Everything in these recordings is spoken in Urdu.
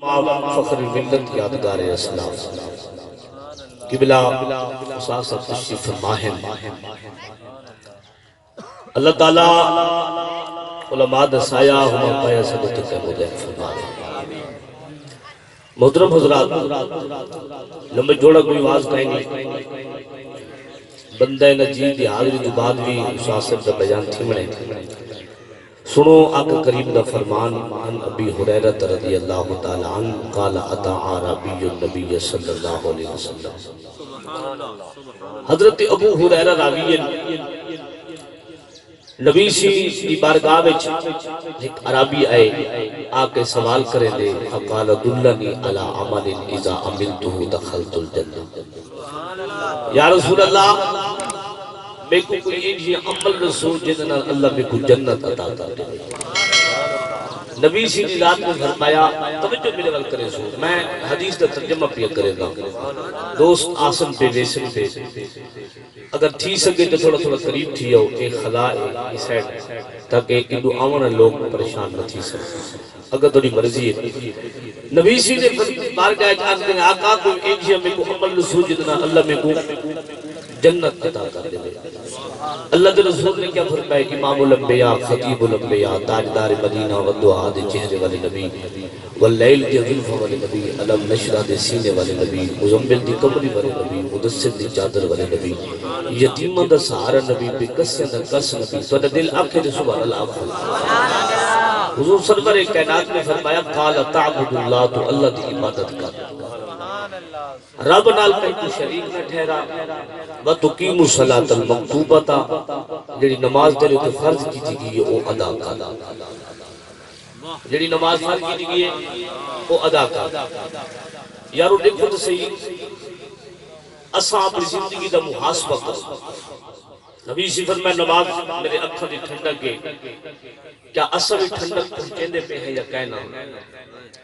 فخر ملت یادگار اسلام قبلہ اساست تشریف ماہم اللہ تعالیٰ علماء دسایا ہما پایا صدت کے مدین فرمائے محترم حضرات لمبے جوڑا کوئی واز کہیں گے بندہ نجید دی حاضری جو بعد بھی اساست دا بیان تھی منے سنو آقا کریم دا فرمان عن ابی حریرہ رضی اللہ تعالی عنہ قال اتا عربی النبی صلی اللہ علیہ وسلم حضرت ابو حریرہ راوی نبی سی بارگاہ وچ ایک عربی آئے آکے سوال کرے دے فقال دلنی علی عمل اذا عملته دخلت الجنہ یا رسول اللہ میں کو کوئی ایک یہ عمل رسول جنہاں اللہ میں کو جنت عطا کر دے نبی سی ذات نے فرمایا توجہ میرے ول کرے سو میں حدیث کا ترجمہ پیا کرے گا دوست آسن پہ ویسن پہ اگر تھی سکے تو تھوڑا تھوڑا قریب تھی ہو ایک خلا ہے اس سائڈ تاکہ انہوں آمن لوگ پریشان نہ تھی سکے اگر تھوڑی مرضی ہے نبی سی نے بار کہا کہ آج آقا کو ایک ہی ہمیں کو عمل رسول جتنا اللہ میں کو جنت عطا کر دے اللہ کے رسول نے کیا فرمایا امام الانبیاء خطیب الانبیاء تاجدار مدینہ والدعا دے چہرے والے نبی واللیل دے ظلف والے نبی علم نشرہ دے سینے والے نبی مزمل دی کمری والے نبی مدثر دی چادر والے نبی یتیمہ دا سہارا نبی بے کسیاں دا کس نبی تو دل آنکھیں دے سبحان اللہ حضور سرور کائنات میں فرمایا قال تعبد اللہ تو اللہ دی عبادت کر رب نال کہیں تو شریک نہ ٹھہرا وَتُقِيمُ الصَّلَاةَ الْمَكْتُوبَةَ جڑی نماز تیرے تو فرض کی تھی گئی وہ ادا کر جڑی نماز فرض کی تھی گئی وہ ادا کر یارو دیکھو تو صحیح اساں اپنی زندگی دا محاسبہ کرو نبی سی فرمائے نماز میرے اکھاں دی ٹھنڈک کے کیا اصل ٹھنڈک پہنچے پہ ہے یا کہنا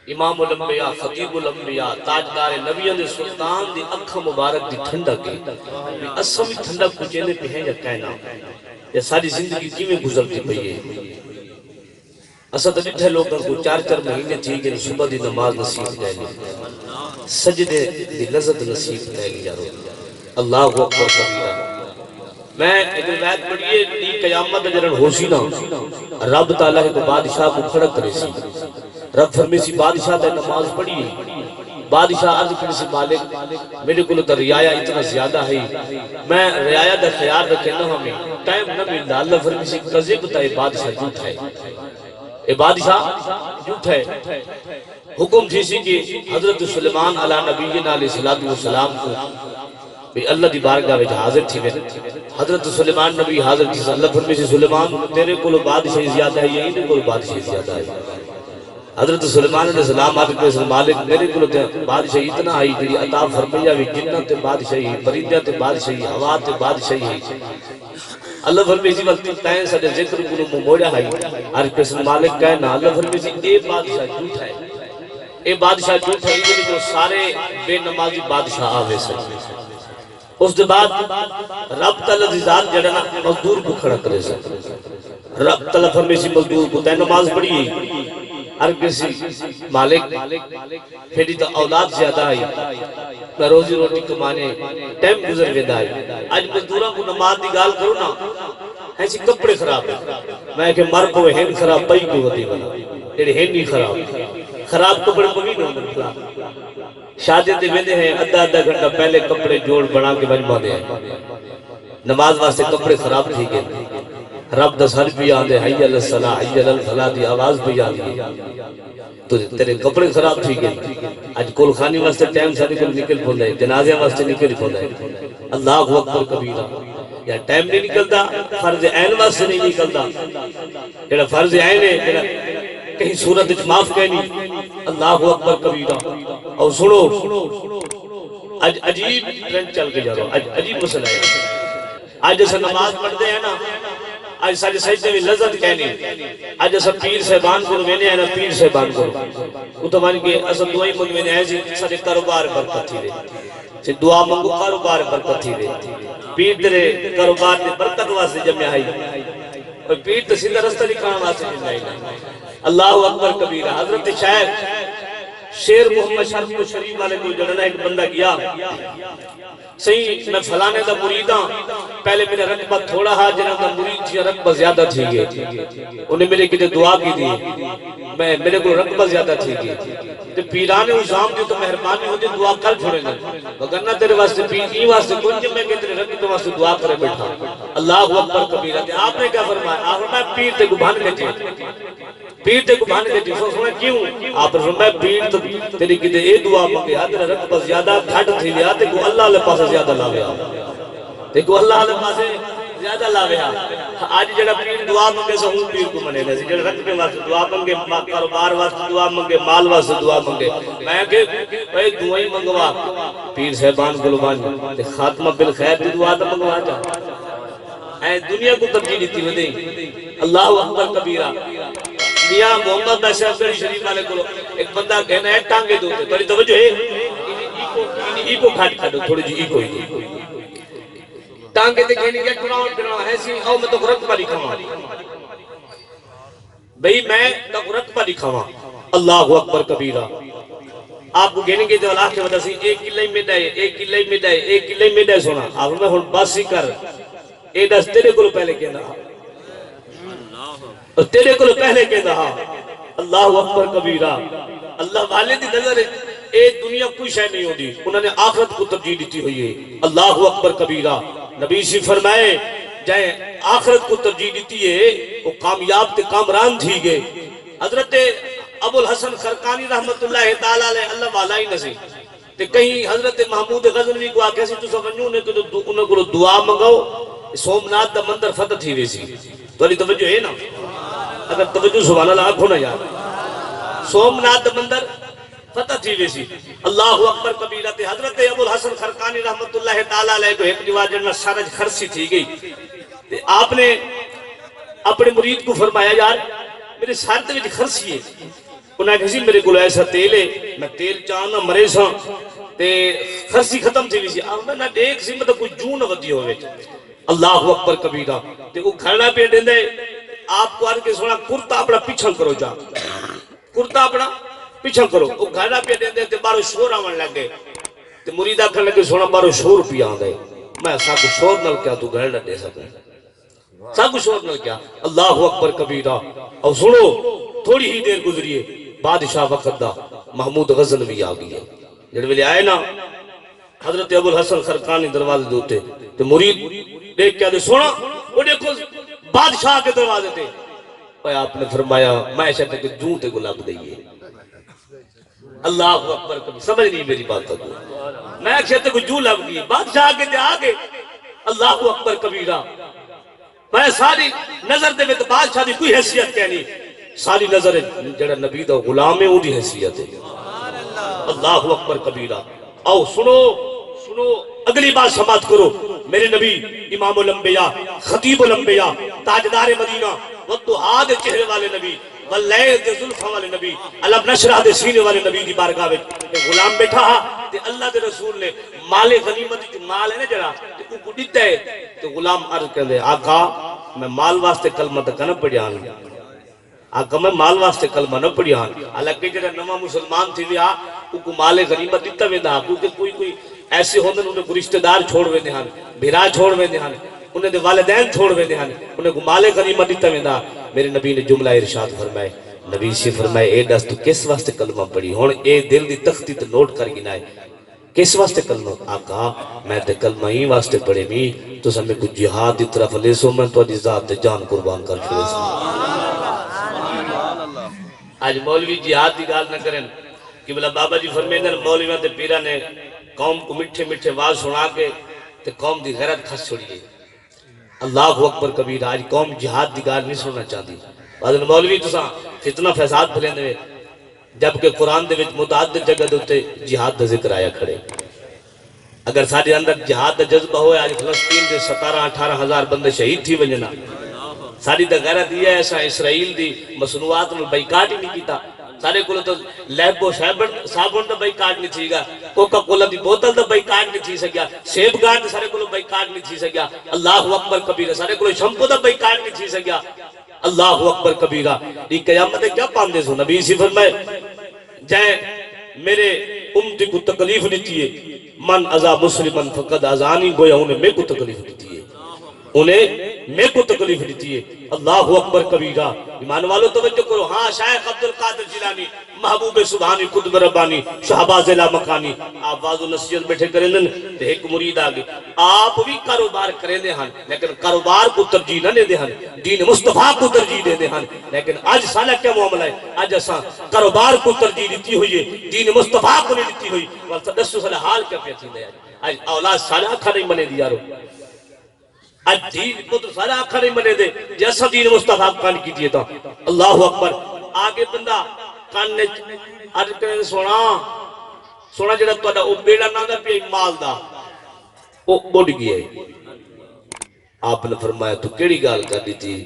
امام الانبیاء خطیب الانبیاء تاجدار نبیان دے سلطان دی اکھا مبارک دی ٹھنڈک ہے اصل ٹھنڈک پہنچے پہ ہے یا کہنا یا ساری زندگی کی میں گزرتی پئی ہے اسا تو ڈٹھے لوگوں کو 4 مہینے تھی کہ صبح دی نماز نصیب لے لی سجدے دی لذت نصیب لے لی یارو اللہ اکبر کبیرہ میں ایک روایت پڑھئے دی قیامت جرن ہو سی نا رب تعالیٰ کو بادشاہ کو کھڑک کرے سی رب فرمی سی بادشاہ تے نماز پڑھئے بادشاہ عرض کرے سی مالک میرے کو تو ریایہ اتنا زیادہ ہے میں ریایہ دا خیال رکھے نہ ہمیں ٹائم نہ ملتا اللہ فرمی سی قذب تا یہ بادشاہ جھوٹ ہے یہ بادشاہ جھوٹ ہے حکم تھی سی کہ حضرت سلیمان علیہ نبینا علیہ السلام کو اللہ دی بارگاہ وچ حاضر تھی میں حضرت سلیمان نبی حاضر تھی اللہ فرمی سی سلیمان تیرے کو بادشاہی زیادہ ہے یا انہیں کو بادشاہی زیادہ ہے حضرت سلیمان علیہ السلام آپ کے مالک میرے کو بادشاہی اتنا آئی جڑی عطا فرمایا بھی جنت تے بادشاہی پرندہ تے بادشاہی ہوا تے بادشاہی اللہ فرمی سی وقت تائیں سارے ذکر کو موڑا ہے ہر قسم مالک کہنا اللہ فرمی سی اے بادشاہ جھوٹ ہے اے بادشاہ جھوٹ ہے یہ جو سارے بے نمازی بادشاہ آوے سے اس دے بعد رب تعالیٰ دی ذات جڑنا مزدور کو کھڑا کرے سے رب تعالیٰ فرمی سی مزدور کو تے نماز پڑھی ہر کسی مالک پھر تو اولاد زیادہ ہے میں روزی روٹی کمانے ٹائم گزر ویدا ہے آج مزدوراں کو نماز دی گال کرو نا ایسی کپڑے خراب ہے میں کہ مر کو ہین خراب پئی کو ودی والا جڑے ہین نہیں خراب کپڑے کو بھی نہ شادی دے ویندے ہیں آدھا گھنٹہ پہلے کپڑے جوڑ بنا کے بنوا دے نماز واسطے کپڑے خراب تھی گئے رب دس ہر بھی آندے حی علی الصلاح حی علی الفلاح دی آواز بھی آندی تو تیرے کپڑے خراب تھی گئے آج کول خانی واسطے ٹائم سے نکل پھوندا ہے جنازے واسطے نکل پھوندا ہے اللہ اکبر کبیرہ یا ٹائم نہیں نکلتا فرض عین واسطے نہیں نکلتا جڑا فرض عین ہے کہیں صورت وچ معاف کہنی اللہ اکبر کبیرہ اور سنو آج عجیب ٹرینڈ چل کے جا رہا آج عجیب مسئلہ ہے آج جیسا نماز پڑھتے ہیں نا آج سارے سجدے میں لذت کہنی آج جیسا پیر صاحبان کو روینے ہیں نا پیر صاحبان کو وہ تو مان کے اصل دعائی منگوینے ہیں جی سارے کاروبار برکت تھی دے دعا منگو کاروبار برکت تھی دے پیر تیرے کاروبار دے برکت واسے جمع آئی اور پیر تو سیدھا رستہ دکھانا واسے جمع آئی اللہ اکبر کبیرہ حضرت شیر محمد شرف شریف والے کو جڑنا ایک بندہ گیا صحیح میں فلانے دا مرید ہاں پہلے میرا رقبہ تھوڑا ہا جنہاں دا مرید تھی رقبہ زیادہ تھی گئے انہیں میرے کتے دعا کی دی میں میرے کو رقبہ زیادہ تھی گئے تے پیرانے اسام دی تو مہربانی ہوتی دعا کر چھوڑے گا وگرنہ تیرے واسطے پیر ہی واسطے کون جب میں کہ تیرے رقبہ واسطے دعا کرے بیٹھا اللہ اکبر کبیرہ تے آپ نے کیا فرمایا آپ فرمایا پیر تے کو بھان کے پیر تے کو بھان کے سوچنا کیوں آپ فرمایا پیر تو تیری کتے اے دعا منگے تیرا رقبہ زیادہ گھٹ تھی لیا تے کو اللہ علیہ پاسے زیادہ لاویا دیکھو اللہ علیہ پاسے زیادہ لاویا آج جڑا پیر دعا منگے سہوں پیر کو منے گا جڑا رقبے واسطے دعا منگے کاروبار واسطے دعا منگے مال واسطے دعا منگے میں کہ اے دعائیں منگوا پیر صاحبان گلوان تے خاتمہ بالخیر دی دعا تے منگوا جا اے دنیا کو ترجیح دیتی ودے اللہ اکبر کبیرہ میاں محمد اشرف شریف والے کو ایک بندہ کہنا ہے ٹانگے دو تھوڑی توجہ ہے ایکو کھاٹ کھاٹو تھوڑی جی ایکو ہی ٹانگے تے کہنی کیا ٹراؤں ہے سی آؤ میں تو رقبہ لکھاواں بھئی میں تو رقبہ لکھاواں اللہ اکبر کبیرہ آپ کو کہنے کے جو اللہ کے وجہ سے ایک قلعہ میں دائے ایک قلعہ میں دائے ایک قلعہ میں دائے سونا آپ میں ہن بس ہی کر اے دس تیرے کو پہلے کہنا اور تیرے کو پہلے کہنا اللہ اکبر کبیرہ اللہ والے دی نظر اے دنیا کوئی شے نہیں ہوتی انہوں نے آخرت کو ترجیح دیتی ہوئی ہے اللہ اکبر کبیرہ نبی سے فرمائے جائے آخرت کو ترجیح دیتی ہے وہ کامیاب تے کامران تھی گئے حضرت ابو الحسن خرقانی رحمت اللہ تعالیٰ علیہ اللہ والا ہی نسی تے کہیں حضرت محمود غزنوی کو آکے سی تو سمجھوں نے کہ انہوں کو دعا منگاؤ سومنات دا مندر فتح تھی ویسی تو علی توجہ ہے نا اگر توجہ سبحان اللہ آنکھو نا یار سومنات دا مندر فتح تھی ویسی اللہ اکبر کبیرہ تے حضرت ابو الحسن خرقانی رحمت اللہ تعالیٰ علیہ کو ایک نواز جنہ سارج خرسی تھی گئی تے آپ نے اپنے مرید کو فرمایا یار میرے سارتے میں خرسی ہے انہوں نے کہا میرے کو ایسا تیل ہے میں تیل چاہنا مرے سا تے خرسی ختم تھی ویسی آپ میں نہ دیکھ سی مطلب کوئی جون ودی ہوئے اللہ اکبر کبیرہ تے وہ کھڑا پہ دیں دے آپ کو آج کے سونا کرتا اپنا پیچھا کرو جا کرتا اپنا پیچھا کرو وہ گھڑا پہ دیں دے تے بارو شور آمن لگ گئے تے مریدہ کھڑنے کے سونا بارو شور پی آن گئے میں ساکو شور نل کیا تو گھڑا دے سکیں ساکو شور نل کیا اللہ اکبر کبیرہ اور سنو تھوڑی ہی دیر گزریے بادشاہ وقت دا محمود غزنوی آگئی ہے جڑ ویلے آئے نا حضرت ابو الحسن خرقانی دروازے دوتے تو مرید دیکھ کیا دے سونا وہ دیکھو بادشاہ کے دروازے تے اور آپ نے فرمایا میں شاید کہ جوں تے گلاب دئیے اللہ اکبر کبھی سمجھ نہیں میری بات کو میں شاید کہ جوں لگ گئی بادشاہ کے تے آگے اللہ اکبر کبیرہ میں ساری نظر دے میں تو بادشاہ دی کوئی حیثیت کہنی ساری نظر جڑا نبی دا غلام ہے وہ دی حیثیت ہے اللہ اکبر کبیرہ او سنو سنو اگلی بات سماعت کرو میرے نبی امام الانبیاء خطیب الانبیاء تاجدار مدینہ والدہاد چہرے والے نبی واللیل دے ظلفہ والے نبی علم نشرہ دے سینے والے نبی دی بارگاہ میں غلام بیٹھا تے اللہ دے رسول نے مال غنیمت جو مال ہے نا جڑا تے کو دیتا ہے تے غلام عرض کر دے آقا میں مال واسطے کلمہ تک نہ پڑھیا ہوں آقا میں مال واسطے کلمہ نہ پڑھیا ہوں حالانکہ جڑا نواں مسلمان تھی ویا کو مال غنیمت دیتا ویندا کیونکہ کوئی ایسے ہوندے انہیں کو رشتہ دار چھوڑ ویندے ہن بھرا چھوڑ ویندے ہن انہیں دے والدین چھوڑ ویندے ہن انہیں کو مال غنیمت دیتا ویندا میرے نبی نے جملہ ارشاد فرمائے نبی سے فرمائے اے دس تو کس واسطے کلمہ پڑھی ہن اے دل دی تختی تے نوٹ کر گنائے کس واسطے کلمہ آقا میں تے کلمہ ہی واسطے پڑھے می تو سمے کو جہاد دی طرف لے سو میں تو دی ذات تے جان قربان کر چھوڑے سو آج مولوی جہاد دی گال نہ کریں کہ بلا بابا جی فرمیندر مولویوں تے پیرہ نے قوم کو مٹھے مٹھے واز سنا کے تے قوم دی غیرت کھس چھوڑیے اللہ اکبر کبیر آج قوم جہاد دی گال نہیں سننا چاہتی بعض مولوی تو ساں فتنہ فیصاد پھلیں دے جبکہ قرآن دے وچ متعدد جگہ دوتے جہاد دا ذکر آیا کھڑے اگر سارے اندر جہاد دا جذبہ ہوئے آج فلسطین دے 17-18 ہزار بندے شہید تھی ونجنا ساری دا غیرت یہ ہے ایسا اسرائیل دی مصنوعات میں بائیکاٹ ہی نہیں کیتا سارے کو تو لیب و صابن دا بائیکاٹ نہیں تھی گا کوکا کولا دی بوتل دا بائیکاٹ نہیں تھی سکیا سیب گارڈ سارے کو بائیکاٹ نہیں تھی سکیا اللہ اکبر کبیرہ سارے کو شمپو دا بائیکاٹ نہیں تھی سکیا اللہ اکبر کبیرہ یہ قیامت کیا پاندے سو نبی سی فرمائے جائے میرے امتی کو تکلیف دیتی ہے، من ازا مسلمن فقد ازانی، گویا انہیں میں کو تکلیف دیتی ہے، انہیں میں کو تکلیف دیتی ہے۔ اللہ اکبر کبیرہ، ایمان والو توجہ کرو۔ ہاں شیخ عبدالقادر جیلانی، محبوب سبحانی، قطب ربانی، شہباز لا مکانی، آپ واضح و نصیحت بیٹھے کریں دن تو ایک مرید آگے آپ بھی کاروبار کریں دے ہن، لیکن کاروبار کو ترجیح نہ دے ہن، دین مصطفیٰ کو ترجیح دے دے ہن۔ لیکن آج سالہ کیا معاملہ ہے؟ آج ایسا کاروبار کو ترجیح دیتی ہوئی ہے، دین مصطفیٰ کو نہیں دیتی ہوئی، والسا دسو سالہ حال کیا پیتی دے آج اولاد سالہ کھا نہیں منے دیا رو، آج دین کو تو سارا آخر نہیں بنے دے جیسا دین مصطفیٰ کان کی دیتا۔ اللہ اکبر، آگے بندہ کان نے عرض کرنے سونا جڑا تو اڈا او بیڑا نہ دا پی مال دا او بڑھ گیا ہے۔ آپ نے فرمایا تو کیڑی گال کر دی تھی؟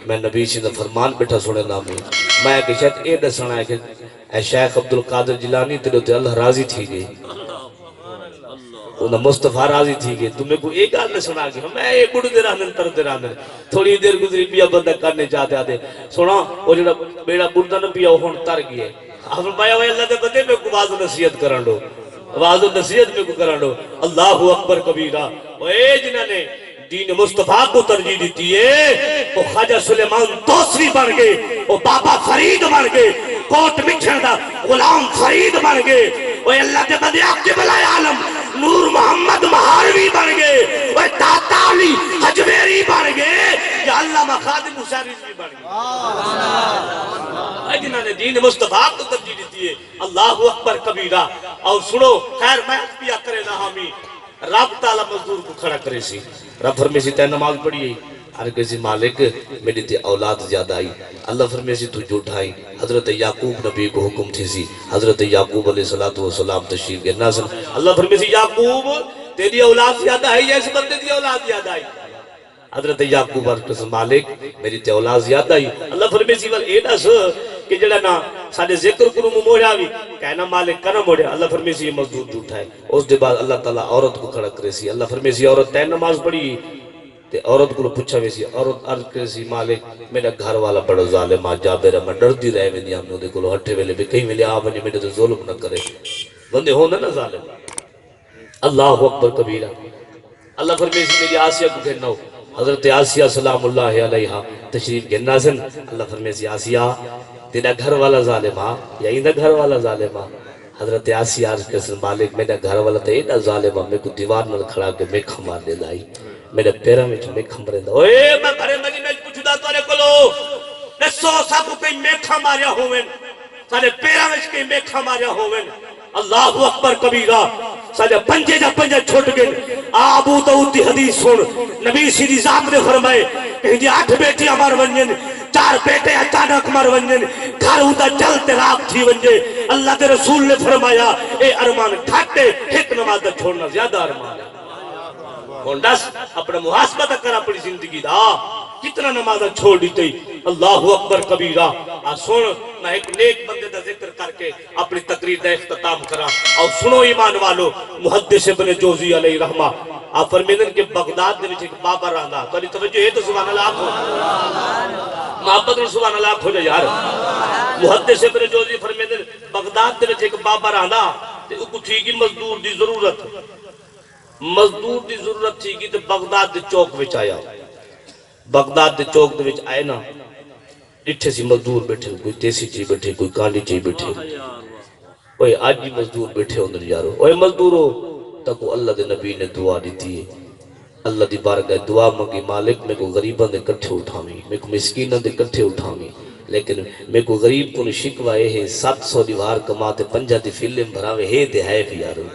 میں نبی سے فرمان بیٹھا سونے نامی، میں کہ شاید اے دسنا ہے کہ اے شیخ عبدالقادر جیلانی تیرے تے اللہ راضی تھی گئی، انہاں مصطفیٰ راضی تھی گئے، تمہیں کو ایک گال نہ سنا گیا، میں ایک بڑھ دے رہنے تر دے رہنے، تھوڑی دیر گزری پیا بندہ کرنے چاہتے آتے سونا وہ جڑا بیڑا بڑھتا نہ پیا وہ ہون تر گیا ہے۔ آپ فرمایا ہوئے اللہ دے بندے میں کو واضح نصیحت کرن دو، واضح نصیحت میں کو کرن دو۔ اللہ اکبر کبیرہ، اے جنہاں نے دین مصطفیٰ کو ترجیح دیتی ہے وہ خواجہ سلیمان توسری بن گئے، وہ بابا فرید بن گئے، کوٹ مکھن دا غلام فرید بن گئے، وہ اللہ دے بندے آقی بلائے عالم نور محمد مہاروی بن گئے، وہ داتا علی حجویری بن گئے، یا علامہ خادم حسین رضوی بن گئے۔ جنہاں نے دین مصطفیٰ کو ترجیح دیتی ہے۔ اللہ اکبر کبیرہ۔ اور سنو خیر میں پیا کرے نہ ہمی رب تعالیٰ مزدور کو کھڑا کرے سی، رب فرمے سی تے نماز پڑھی ہے، ہر کسی مالک میری تے اولاد زیادہ آئی، اللہ فرمے سی تو جھوٹائی۔ حضرت یعقوب نبی کو حکم تھی سی، حضرت یعقوب علیہ السلام تشریف گئے نازل، اللہ فرمے سی یعقوب تیری اولاد زیادہ آئی یا اس بندے دی اولاد زیادہ آئی؟ حضرت یعقوب علیہ مالک میری تے اولاد زیادہ آئی، اللہ فرمے سی ول اے دس کہ جڑا نا سارے ذکر کو موڑا بھی کہنا مالک کا نہ موڑا، اللہ فرمے سی یہ مزدور جھوٹا ہے۔ اس دے بعد اللہ تعالیٰ عورت کو کھڑا کرے سی، اللہ فرمے سی عورت تے نماز پڑھی تے عورت کو پوچھا وے سی، عورت عرض کرے سی مالک میرا گھر والا بڑا ظالم آ جابر میں ڈردی رہے ویندی ہم دے کولو ہٹھے ویلے بھی کہیں ویلے آ بنی میرے تے ظلم نہ کرے، بندے ہونا نا ظالم۔ اللہ اکبر کبیرہ۔ اللہ فرمے سی میری آسیہ کو گھرنا ہو، حضرت آسیہ سلام اللہ علیہا تشریف گھرنا سن، اللہ فرمے سی آسیہ تیرا گھر والا ظالم ہاں یا ایندہ گھر والا ظالم ہاں؟ حضرت آسیہ عرض کرے مالک میرا گھر والا تے ایڈا ظالم ہاں، میں کو دیوار نہ کھڑا کے میں کھمار دے لائی، میرے پیرہ میں میں کھمرے دا۔ اوے میں گھرے مجھے میں پوچھو دا توڑے کلو نسو ساکو کہیں میں کھماریا ہوئن، سارے پیرہ میں کہیں میں کھماریا ہوئن۔ اللہ اکبر کبیرہ۔ سجا پنجے جا پنجا چھوٹ گئے۔ ابو داؤد دی حدیث سن، نبی سیدھی ذات نے فرمائے کہ دی 8 بیٹے ہمار ونجن، 4 بیٹے اچانک مر ونجن، گھر ہوتا جلتے راک تھی ونجے۔ اللہ کے رسول نے فرمایا اے ارمان گھاٹے ایک نماز دا چھوڑنا زیادہ ارمان ہے۔ کونڈس اپنا محاسبہ تک کر اپنی زندگی دا کتنا نمازہ چھوڑ دیتے۔ اللہ اکبر کبیرہ۔ سن میں ایک نیک بندے دا ذکر کر کے اپنی تقریر دا اختتام کرا۔ اور سنو ایمان والو، محدث ابن جوزی علیہ رحمہ آپ فرمیدن کہ بغداد دے وچ ایک بابا رہندا، تو توجہ ہے تو سبحان اللہ آکھو، محبت اور سبحان اللہ آکھو جا یار۔ محدث ابن جوزی فرمیدن بغداد دے وچ ایک بابا رہندا تے او تھی کی مزدور دی ضرورت، مزدور دی ضرورت تھی کی تے بغداد دے چوک وچ آیا۔ بغداد دے چوک دے وچ آئے نا، ڈٹھے سی مزدور بیٹھے، کوئی تیسی چی بیٹھے، کوئی کانڈی چی بیٹھے۔ اوہ آج بھی مزدور بیٹھے ہوندر یارو، اوہ مزدورو تکو اللہ دے نبی نے دعا دیتی ہے، اللہ دی بارگاہ دعا مانگی مالک میں کو غریبان دے کٹھے اٹھاویں، میں کو مسکینان دے کٹھے اٹھاویں، لیکن میں کو غریب کو شکوہ ہے 700 دیوار کماتے 5 دی فلم بھراوے ہے دے ہے بھی یارو۔